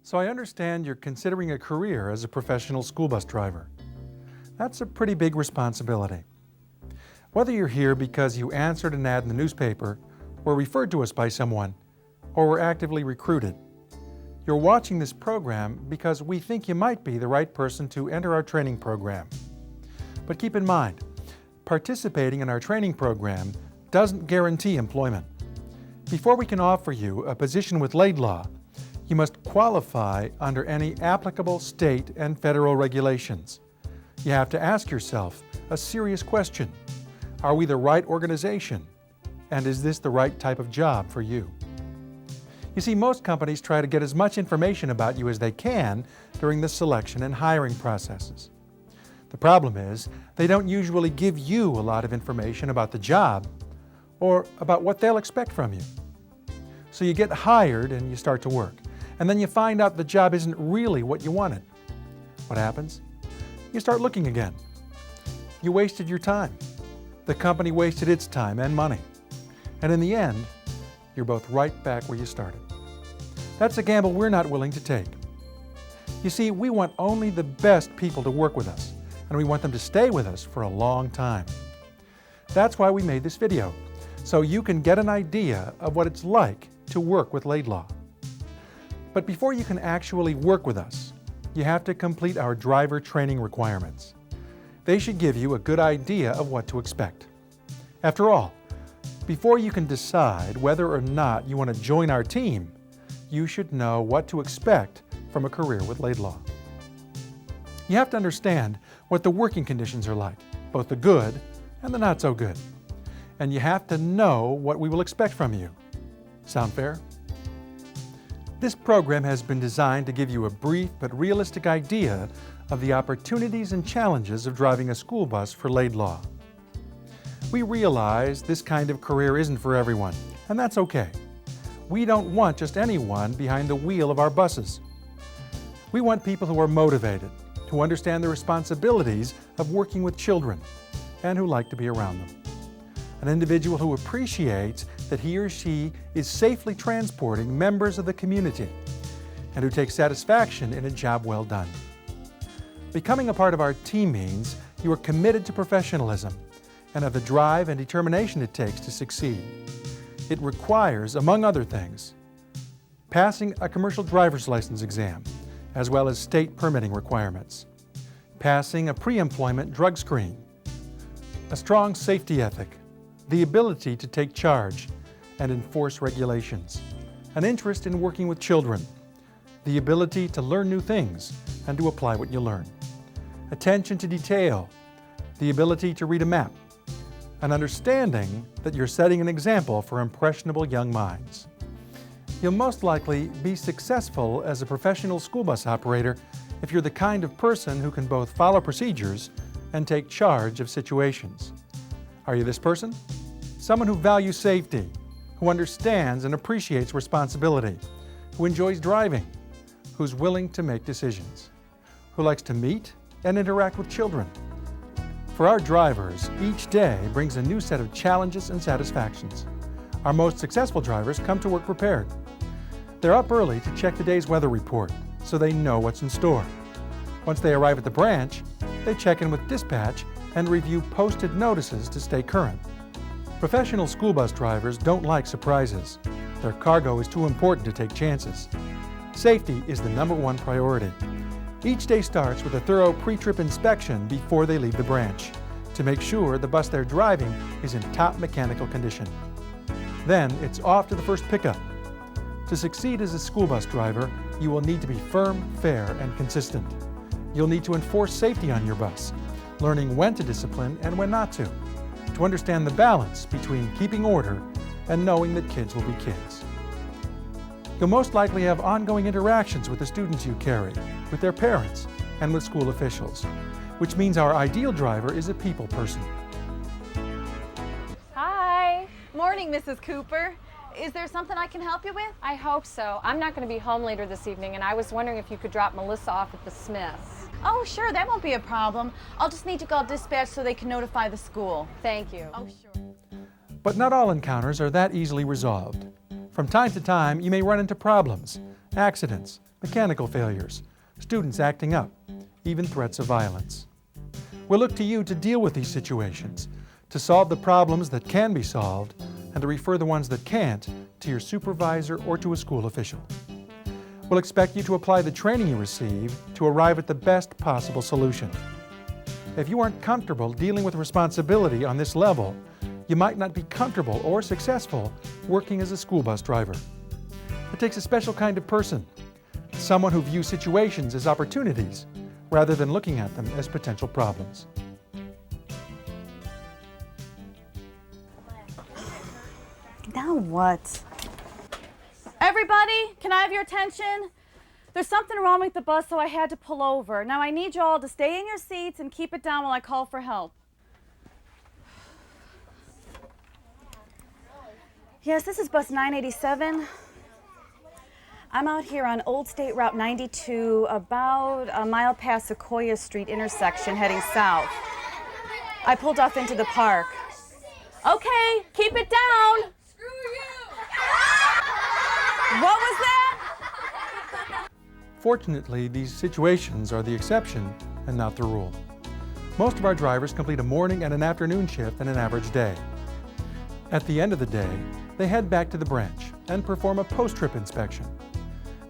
So I understand you're considering a career as a professional school bus driver. That's a pretty big responsibility. Whether you're here because you answered an ad in the newspaper, were referred to us by someone, or were actively recruited, you're watching this program because we think you might be the right person to enter our training program. But keep in mind, participating in our training program doesn't guarantee employment. Before we can offer you a position with Laidlaw, you must qualify under any applicable state and federal regulations. You have to ask yourself a serious question. Are we the right organization? And is this the right type of job for you? You see, most companies try to get as much information about you as they can during the selection and hiring processes. The problem is, they don't usually give you a lot of information about the job or about what they'll expect from you. So you get hired and you start to work, and then you find out the job isn't really what you wanted. What happens? You start looking again. You wasted your time. The company wasted its time and money. And in the end, you're both right back where you started. That's a gamble we're not willing to take. You see, we want only the best people to work with us, and we want them to stay with us for a long time. That's why we made this video, so you can get an idea of what it's like to work with Laidlaw. But before you can actually work with us, you have to complete our driver training requirements. They should give you a good idea of what to expect. After all, before you can decide whether or not you want to join our team, you should know what to expect from a career with Laidlaw. You have to understand what the working conditions are like, both the good and the not so good. And you have to know what we will expect from you. Sound fair? This program has been designed to give you a brief but realistic idea of the opportunities and challenges of driving a school bus for Laidlaw. We realize this kind of career isn't for everyone, and that's okay. We don't want just anyone behind the wheel of our buses. We want people who are motivated, who understand the responsibilities of working with children, and who like to be around them. An individual who appreciates that he or she is safely transporting members of the community, and who takes satisfaction in a job well done. Becoming a part of our team means you are committed to professionalism and have the drive and determination it takes to succeed. It requires, among other things, passing a commercial driver's license exam, as well as state permitting requirements, passing a pre-employment drug screen, a strong safety ethic, the ability to take charge and enforce regulations, an interest in working with children, the ability to learn new things and to apply what you learn, attention to detail, the ability to read a map, an understanding that you're setting an example for impressionable young minds. You'll most likely be successful as a professional school bus operator if you're the kind of person who can both follow procedures and take charge of situations. Are you this person? Someone who values safety, who understands and appreciates responsibility, who enjoys driving, who's willing to make decisions, who likes to meet and interact with children. For our drivers, each day brings a new set of challenges and satisfactions. Our most successful drivers come to work prepared. They're up early to check the day's weather report so they know what's in store. Once they arrive at the branch, they check in with dispatch and review posted notices to stay current. Professional school bus drivers don't like surprises. Their cargo is too important to take chances. Safety is the #1 priority. Each day starts with a thorough pre-trip inspection before they leave the branch to make sure the bus they're driving is in top mechanical condition. Then it's off to the first pickup. To succeed as a school bus driver, you will need to be firm, fair, and consistent. You'll need to enforce safety on your bus, learning when to discipline and when not to understand the balance between keeping order and knowing that kids will be kids. You'll most likely have ongoing interactions with the students you carry, with their parents, and with school officials, which means our ideal driver is a people person. Hi. Morning, Mrs. Cooper. Is there something I can help you with? I hope so. I'm not going to be home later this evening, and I was wondering if you could drop Melissa off at the Smiths. Oh, sure, that won't be a problem. I'll just need to call dispatch so they can notify the school. Thank you. Oh, sure. But not all encounters are that easily resolved. From time to time, you may run into problems, accidents, mechanical failures, students acting up, even threats of violence. We'll look to you to deal with these situations, to solve the problems that can be solved, and to refer the ones that can't to your supervisor or to a school official. We'll expect you to apply the training you receive to arrive at the best possible solution. If you aren't comfortable dealing with responsibility on this level, you might not be comfortable or successful working as a school bus driver. It takes a special kind of person, someone who views situations as opportunities rather than looking at them as potential problems. Now what? Everybody, can I have your attention? There's something wrong with the bus, so I had to pull over. Now I need you all to stay in your seats and keep it down while I call for help. Yes, this is bus 987. I'm out here on Old State Route 92, about a mile past Sequoia Street intersection, heading south. I pulled off into the park. Okay, keep it down. Screw you! What was that? Fortunately, these situations are the exception and not the rule. Most of our drivers complete a morning and an afternoon shift in an average day. At the end of the day, they head back to the branch and perform a post-trip inspection.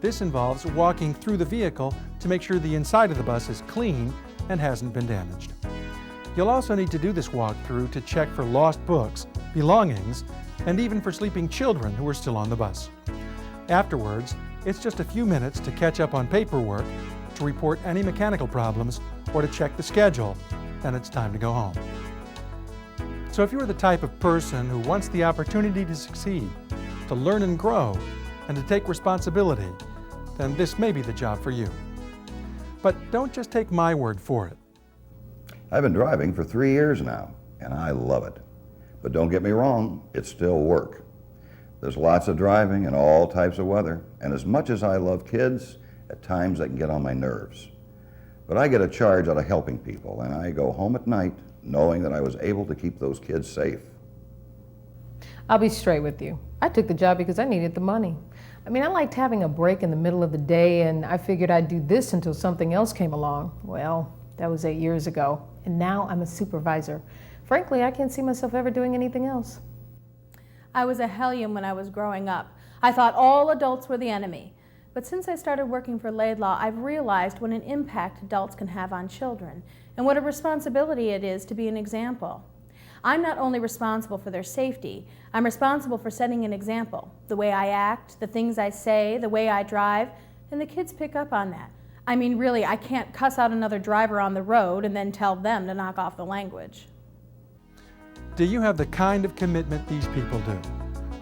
This involves walking through the vehicle to make sure the inside of the bus is clean and hasn't been damaged. You'll also need to do this walkthrough to check for lost books, belongings, and even for sleeping children who are still on the bus. Afterwards, it's just a few minutes to catch up on paperwork, to report any mechanical problems, or to check the schedule, then it's time to go home. So if you're the type of person who wants the opportunity to succeed, to learn and grow, and to take responsibility, then this may be the job for you. But don't just take my word for it. I've been driving for 3 years now, and I love it. But don't get me wrong, it's still work. There's lots of driving in all types of weather, and as much as I love kids, at times they can get on my nerves. But I get a charge out of helping people, and I go home at night knowing that I was able to keep those kids safe. I'll be straight with you. I took the job because I needed the money. I mean, I liked having a break in the middle of the day, and I figured I'd do this until something else came along. Well, that was 8 years ago, and now I'm a supervisor. Frankly, I can't see myself ever doing anything else. I was a hellion when I was growing up. I thought all adults were the enemy. But since I started working for Laidlaw, I've realized what an impact adults can have on children, and what a responsibility it is to be an example. I'm not only responsible for their safety, I'm responsible for setting an example. The way I act, the things I say, the way I drive, and the kids pick up on that. I mean, really, I can't cuss out another driver on the road and then tell them to knock off the language. Do you have the kind of commitment these people do?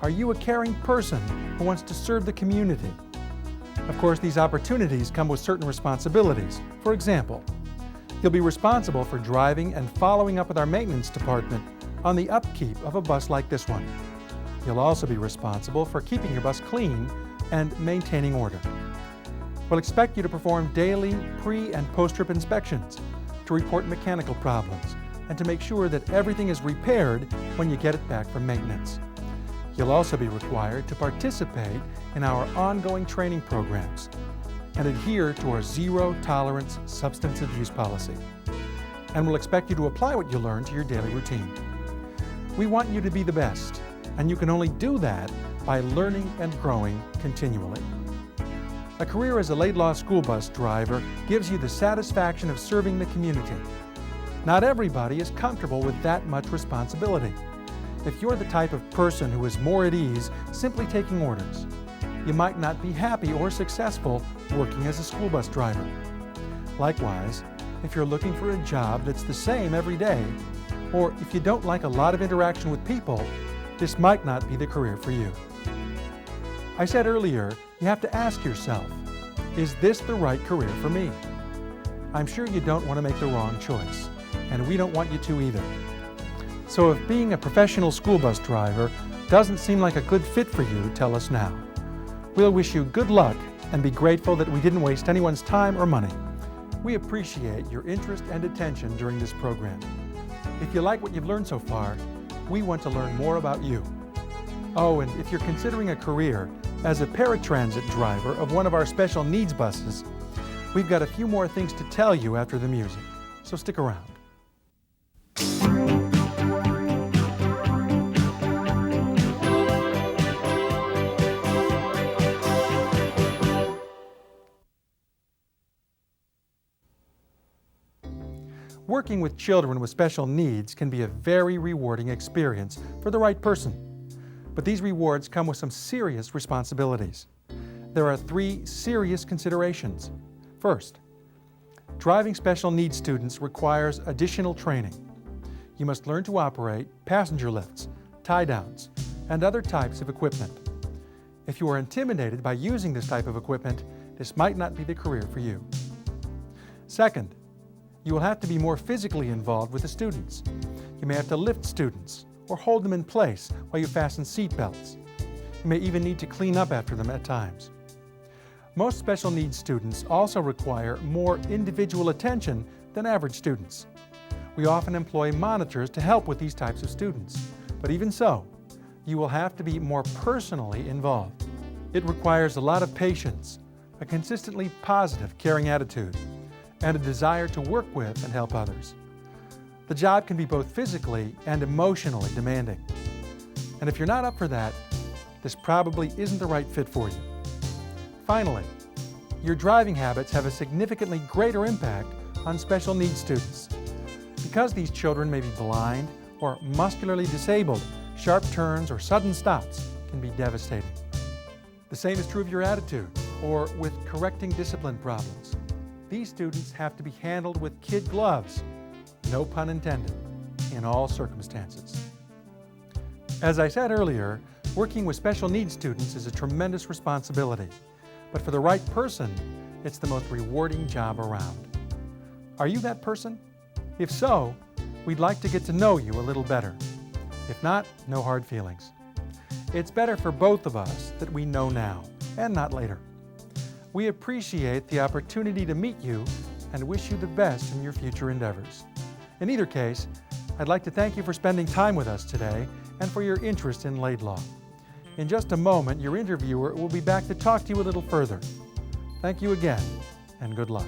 Are you a caring person who wants to serve the community? Of course, these opportunities come with certain responsibilities. For example, you'll be responsible for driving and following up with our maintenance department on the upkeep of a bus like this one. You'll also be responsible for keeping your bus clean and maintaining order. We'll expect you to perform daily pre- and post-trip inspections, to report mechanical problems, and to make sure that everything is repaired when you get it back from maintenance. You'll also be required to participate in our ongoing training programs and adhere to our zero-tolerance substance abuse policy. And we'll expect you to apply what you learn to your daily routine. We want you to be the best, and you can only do that by learning and growing continually. A career as a Laidlaw school bus driver gives you the satisfaction of serving the community. Not everybody is comfortable with that much responsibility. If you're the type of person who is more at ease simply taking orders, you might not be happy or successful working as a school bus driver. Likewise, if you're looking for a job that's the same every day, or if you don't like a lot of interaction with people, this might not be the career for you. I said earlier, you have to ask yourself, is this the right career for me? I'm sure you don't want to make the wrong choice, and we don't want you to either. So if being a professional school bus driver doesn't seem like a good fit for you, tell us now. We'll wish you good luck and be grateful that we didn't waste anyone's time or money. We appreciate your interest and attention during this program. If you like what you've learned so far, we want to learn more about you. Oh, and if you're considering a career As a paratransit driver of one of our special needs buses, we've got a few more things to tell you after the music, so stick around. Working with children with special needs can be a very rewarding experience for the right person. But these rewards come with some serious responsibilities. There are 3 serious considerations. First, driving special needs students requires additional training. You must learn to operate passenger lifts, tie-downs, and other types of equipment. If you are intimidated by using this type of equipment, this might not be the career for you. Second, you will have to be more physically involved with the students. You may have to lift students or hold them in place while you fasten seat belts. You may even need to clean up after them at times. Most special needs students also require more individual attention than average students. We often employ monitors to help with these types of students, but even so, you will have to be more personally involved. It requires a lot of patience, a consistently positive, caring attitude, and a desire to work with and help others. The job can be both physically and emotionally demanding. And if you're not up for that, this probably isn't the right fit for you. Finally, your driving habits have a significantly greater impact on special needs students. Because these children may be blind or muscularly disabled, sharp turns or sudden stops can be devastating. The same is true of your attitude or with correcting discipline problems. These students have to be handled with kid gloves, no pun intended, in all circumstances. As I said earlier, working with special needs students is a tremendous responsibility, but for the right person, it's the most rewarding job around. Are you that person? If so, we'd like to get to know you a little better. If not, no hard feelings. It's better for both of us that we know now and not later. We appreciate the opportunity to meet you and wish you the best in your future endeavors. In either case, I'd like to thank you for spending time with us today and for your interest in Laidlaw. In just a moment, your interviewer will be back to talk to you a little further. Thank you again, and good luck.